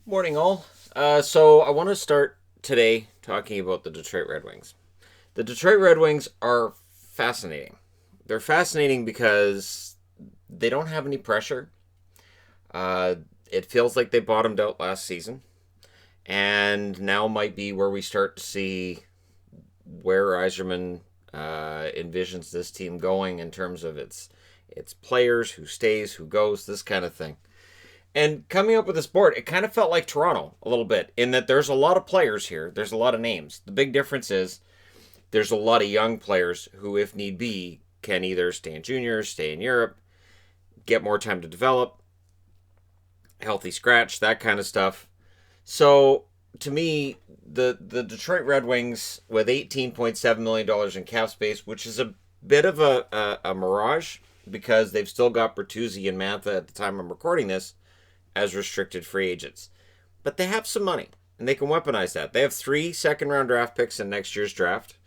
Morning, all. So I want to start today talking about the Detroit Red Wings. The Detroit Red Wings are fascinating. They're fascinating because they don't have any pressure. Uh, it feels like they bottomed out last season, and now might be where we start to see where Yzerman envisions this team going in terms of its players, who stays, who goes, this kind of thing. And coming up with this board, it kind of felt like Toronto a little bit in that there's a lot of players here. There's a lot of names. The big difference is there's a lot of young players who, if need be, can either stay in juniors, stay in Europe, get more time to develop, healthy scratch, that kind of stuff. So to me, the Detroit Red Wings with $18.7 million in cap space, which is a bit of a mirage because they've still got Bertuzzi and Mantha at the time I'm recording this as restricted free agents. But they have some money, and they can weaponize that. They have 3 second-round draft picks in next year's draft.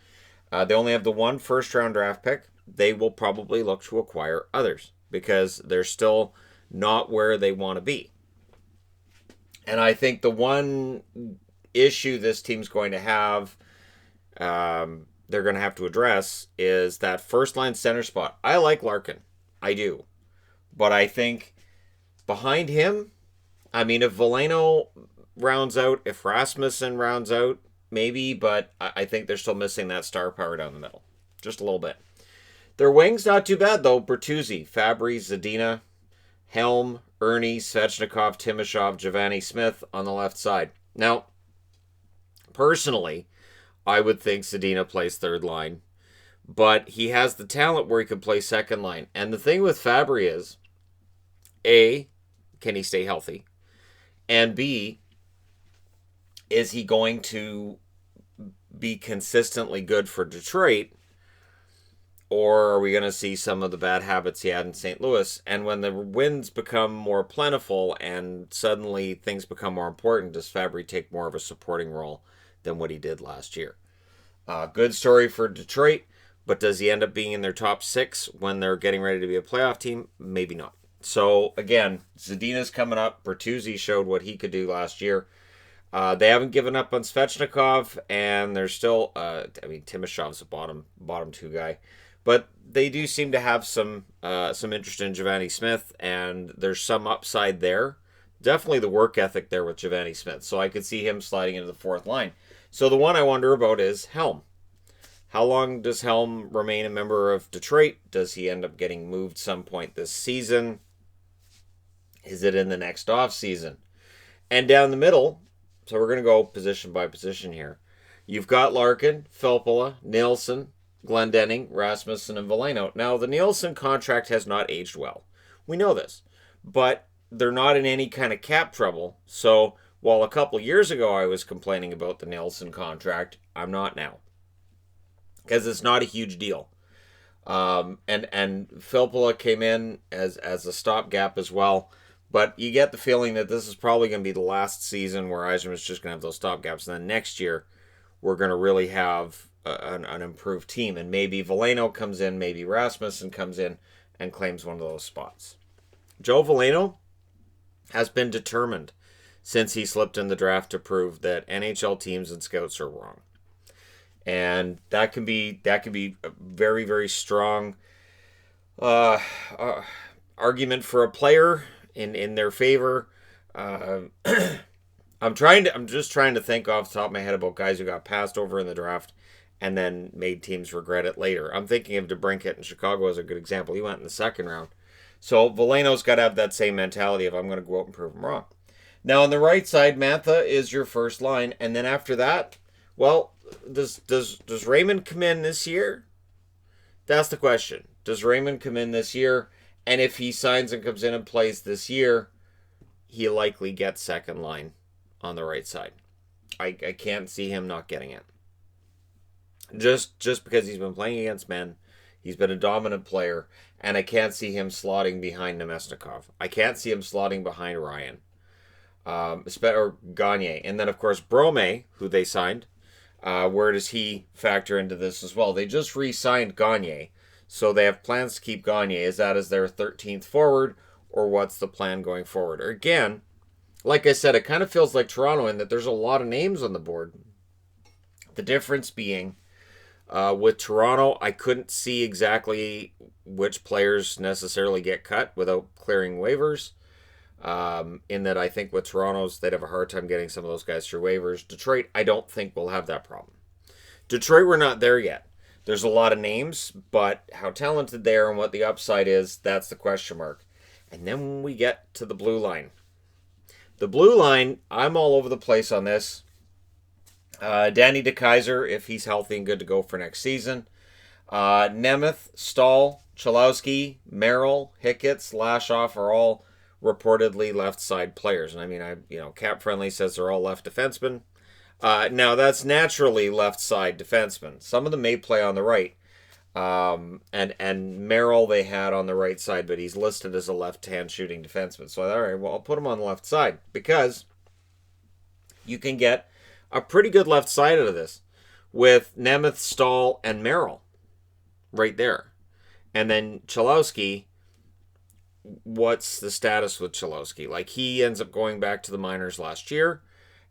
They only have the 1 first-round draft pick. They will probably look to acquire others because they're still not where they want to be. And I think the one issue this team's going to have, they're going to have to address, is that first-line center spot. I like Larkin. I do. But I think behind him, I mean, if Veleno rounds out, if Rasmussen rounds out, maybe, but I think they're still missing that star power down the middle. Just a little bit. Their wings, not too bad, though. Bertuzzi, Fabry, Zadina, Helm, Ernie, Svechnikov, Timashov, Giovanni Smith on the left side. Now, personally, I would think Zadina plays third line, but he has the talent where he could play second line. And the thing with Fabry is, A, can he stay healthy? And B, is he going to be consistently good for Detroit? Or are we going to see some of the bad habits he had in St. Louis? And when the wins become more plentiful and suddenly things become more important, does Fabry take more of a supporting role than what he did last year? Good story for Detroit, but does he end up being in their top 6 when they're getting ready to be a playoff team? Maybe not. So, again, Zadina's coming up. Bertuzzi showed what he could do last year. They haven't given up on Svechnikov, and they're still, Timashov's a bottom 2 guy. But they do seem to have some interest in Giovanni Smith, and there's some upside there. Definitely the work ethic there with Giovanni Smith. So I could see him sliding into the 4th line. So the one I wonder about is Helm. How long does Helm remain a member of Detroit? Does he end up getting moved some point this season? Is it in the next off season? And down the middle, so we're going to go position by position here. You've got Larkin, Filppula, Nielsen, Glendening, Rasmussen, and Veleno. Now, the Nielsen contract has not aged well. We know this. But they're not in any kind of cap trouble. So while a couple years ago I was complaining about the Nielsen contract, I'm not now. Because it's not a huge deal. And Filppula came in as a stopgap as well. But you get the feeling that this is probably going to be the last season where Yzerman's just going to have those stopgaps. And then next year, we're going to really have an improved team. And maybe Veleno comes in, maybe Rasmussen comes in and claims one of those spots. Joe Veleno has been determined since he slipped in the draft to prove that NHL teams and scouts are wrong. And that can be a very, very strong argument for a player in their favor. I'm just trying to think off the top of my head about guys who got passed over in the draft and then made teams regret it later. I'm thinking of DeBrincat in Chicago as a good example. He went in the 2nd round. So Veleno's got to have that same mentality of I'm going to go out and prove him wrong. Now on the right side, Mantha is your first line, and then after that, well, does Raymond come in this year? That's the question. Does Raymond come in this year? And if he signs and comes in and plays this year, he likely gets second line on the right side. I can't see him not getting it. Just because he's been playing against men, he's been a dominant player, and I can't see him slotting behind Nemesnikov. I can't see him slotting behind Ryan. Or Gagne. And then, of course, Brome, who they signed. Where does he factor into this as well? They just re-signed Gagne. So they have plans to keep Gagne. Is that as their 13th forward, or what's the plan going forward? Or again, like I said, it kind of feels like Toronto in that there's a lot of names on the board. The difference being with Toronto, I couldn't see exactly which players necessarily get cut without clearing waivers. In that, I think with Toronto's, they'd have a hard time getting some of those guys through waivers. Detroit, I don't think will have that problem. Detroit, we're not there yet. There's a lot of names, but how talented they are and what the upside is, that's the question mark. And then when we get to the blue line. The blue line, I'm all over the place on this. Danny DeKeyser, if he's healthy and good to go for next season. Nemeth, Stahl, Cholowski, Merrill, Hicketts, Lashoff are all reportedly left side players. And I mean, Cap Friendly says they're all left defensemen. Now that's naturally left side defensemen. Some of them may play on the right. And Merrill they had on the right side, but he's listed as a left-hand shooting defenseman. So all right, well I'll put him on the left side because you can get a pretty good left side out of this with Nemeth, Stahl, and Merrill right there. And then Cholowski, what's the status with Cholowski? Like, he ends up going back to the minors last year,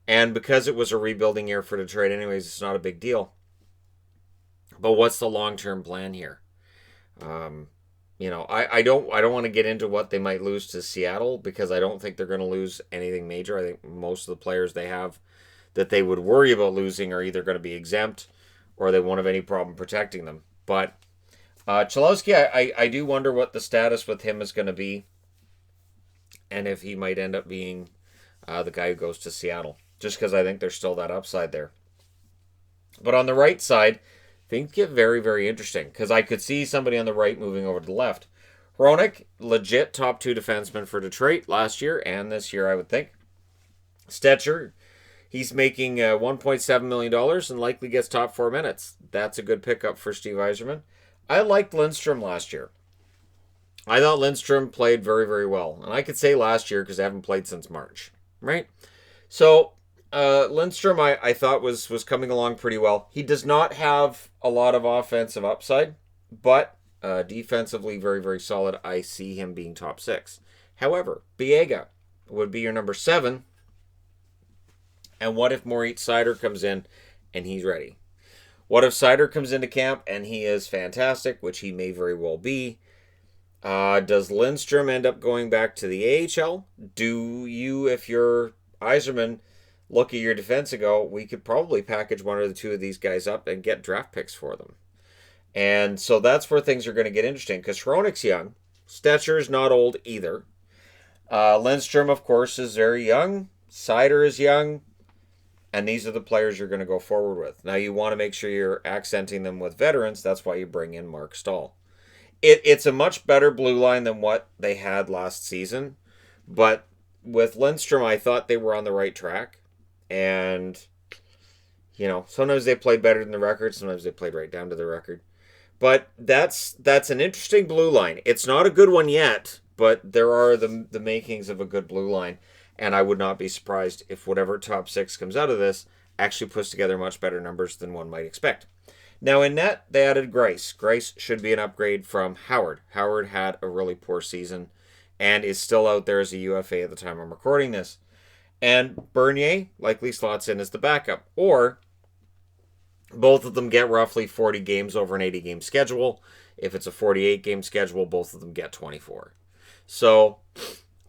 and because it was a rebuilding year for Detroit anyways, it's not a big deal. But what's the long-term plan here? I don't want to get into what they might lose to Seattle because I don't think they're going to lose anything major. I think most of the players they have that they would worry about losing are either going to be exempt or they won't have any problem protecting them. But Cholowski, I do wonder what the status with him is going to be and if he might end up being the guy who goes to Seattle, just because I think there's still that upside there. But on the right side, things get very, very interesting because I could see somebody on the right moving over to the left. Hronek, legit top 2 defenseman for Detroit last year and this year, I would think. Stetcher, he's making $1.7 million and likely gets top 4 minutes. That's a good pickup for Steve Yzerman. I liked Lindstrom last year. I thought Lindstrom played very, very well. And I could say last year because I haven't played since March, right? So Lindstrom, I thought was coming along pretty well. He does not have a lot of offensive upside, but defensively very, very solid. I see him being top 6. However, Biega would be your number 7. And what if Moritz Seider comes in and he's ready? What if Seider comes into camp and he is fantastic, which he may very well be? Does Lindstrom end up going back to the AHL? Do you, if you're Yzerman, look at your defense and go, we could probably package one or the two of these guys up and get draft picks for them? And so that's where things are going to get interesting because Hronek's young. Stetcher's not old either. Lindstrom, of course, is very young. Seider is young. And these are the players you're going to go forward with. Now, you want to make sure you're accenting them with veterans. That's why you bring in Mark Stahl. It's a much better blue line than what they had last season. But with Lindstrom, I thought they were on the right track. And, sometimes they played better than the record. Sometimes they played right down to the record. But that's an interesting blue line. It's not a good one yet, but there are the makings of a good blue line. And I would not be surprised if whatever top 6 comes out of this actually puts together much better numbers than one might expect. Now, in net, they added Grice. Grice should be an upgrade from Howard. Howard had a really poor season and is still out there as a UFA at the time I'm recording this. And Bernier likely slots in as the backup. Or both of them get roughly 40 games over an 80-game schedule. If it's a 48-game schedule, both of them get 24. So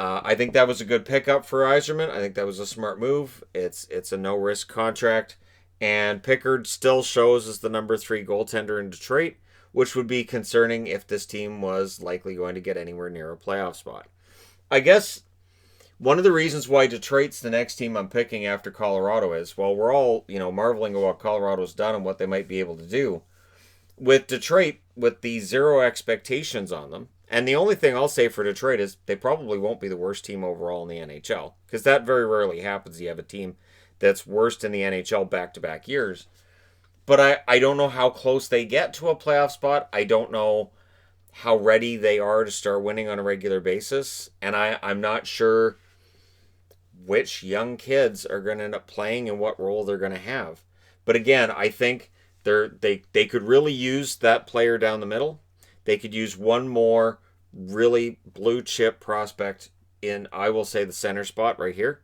I think that was a good pickup for Yzerman. I think that was a smart move. It's a no-risk contract. And Pickard still shows as the number 3 goaltender in Detroit, which would be concerning if this team was likely going to get anywhere near a playoff spot. I guess one of the reasons why Detroit's the next team I'm picking after Colorado is, well, we're all, marveling at what Colorado's done and what they might be able to do. With Detroit, with the 0 expectations on them, and the only thing I'll say for Detroit is they probably won't be the worst team overall in the NHL, because that very rarely happens. You have a team that's worst in the NHL back-to-back years. But I don't know how close they get to a playoff spot. I don't know how ready they are to start winning on a regular basis. And I'm not sure which young kids are going to end up playing and what role they're going to have. But again, I think they could really use that player down the middle. They could use one more really blue chip prospect in, I will say, the center spot right here.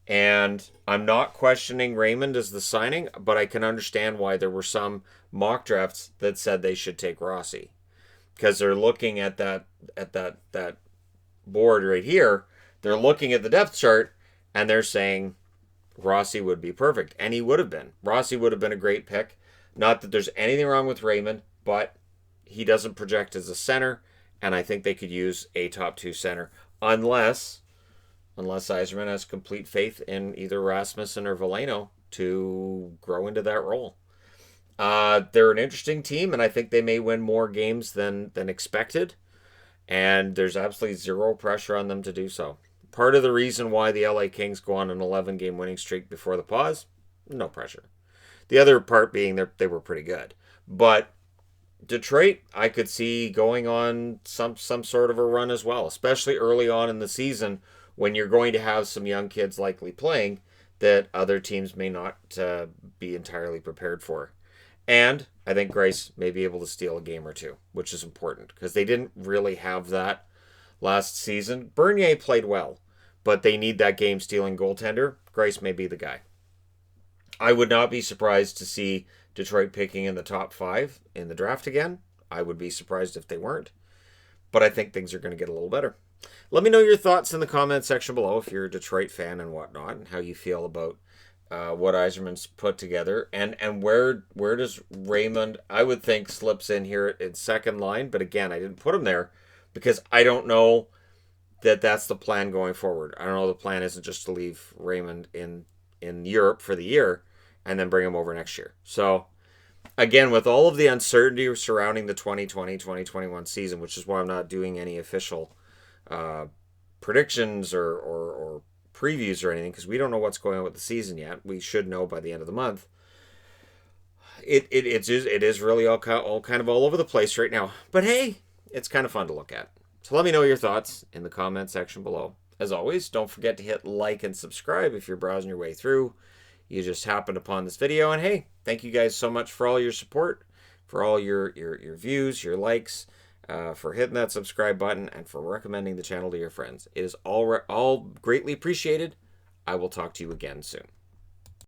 And I'm not questioning Raymond as the signing, but I can understand why there were some mock drafts that said they should take Rossi, because they're looking at that board right here. They're looking at the depth chart and they're saying Rossi would be perfect, and he would have been. Rossi would have been a great pick. Not that there's anything wrong with Raymond, but he doesn't project as a center, and I think they could use a top two center unless Yzerman has complete faith in either Rasmussen or Veleno to grow into that role. They're an interesting team, and I think they may win more games than expected. And there's absolutely zero pressure on them to do so. Part of the reason why the LA Kings go on an 11-game winning streak before the pause, no pressure. The other part being they were pretty good. But Detroit, I could see going on some sort of a run as well, especially early on in the season when you're going to have some young kids likely playing that other teams may not be entirely prepared for. And I think Grace may be able to steal a game or two, which is important because they didn't really have that last season. Bernier played well, but they need that game stealing goaltender. Grace may be the guy. I would not be surprised to see Detroit picking in the top 5 in the draft again. I would be surprised if they weren't, but I think things are going to get a little better. Let me know your thoughts in the comment section below if you're a Detroit fan and whatnot, and how you feel about what Yzerman's put together, and where does Raymond, I would think, slips in here in second line. But again, I didn't put him there because I don't know that that's the plan going forward. I don't know, the plan isn't just to leave Raymond in Europe for the year and then bring him over next year. So again, with all of the uncertainty surrounding the 2020-2021 season, which is why I'm not doing any official predictions or previews or anything, because we don't know what's going on with the season yet. We should know by the end of the month. It is really all kind of all over the place right now. But hey, it's kind of fun to look at. So let me know your thoughts in the comment section below. As always, don't forget to hit like and subscribe if you're browsing your way through. You just happened upon this video. And hey, thank you guys so much for all your support, for all your views, your likes, for hitting that subscribe button, and for recommending the channel to your friends. It is all greatly appreciated. I will talk to you again soon.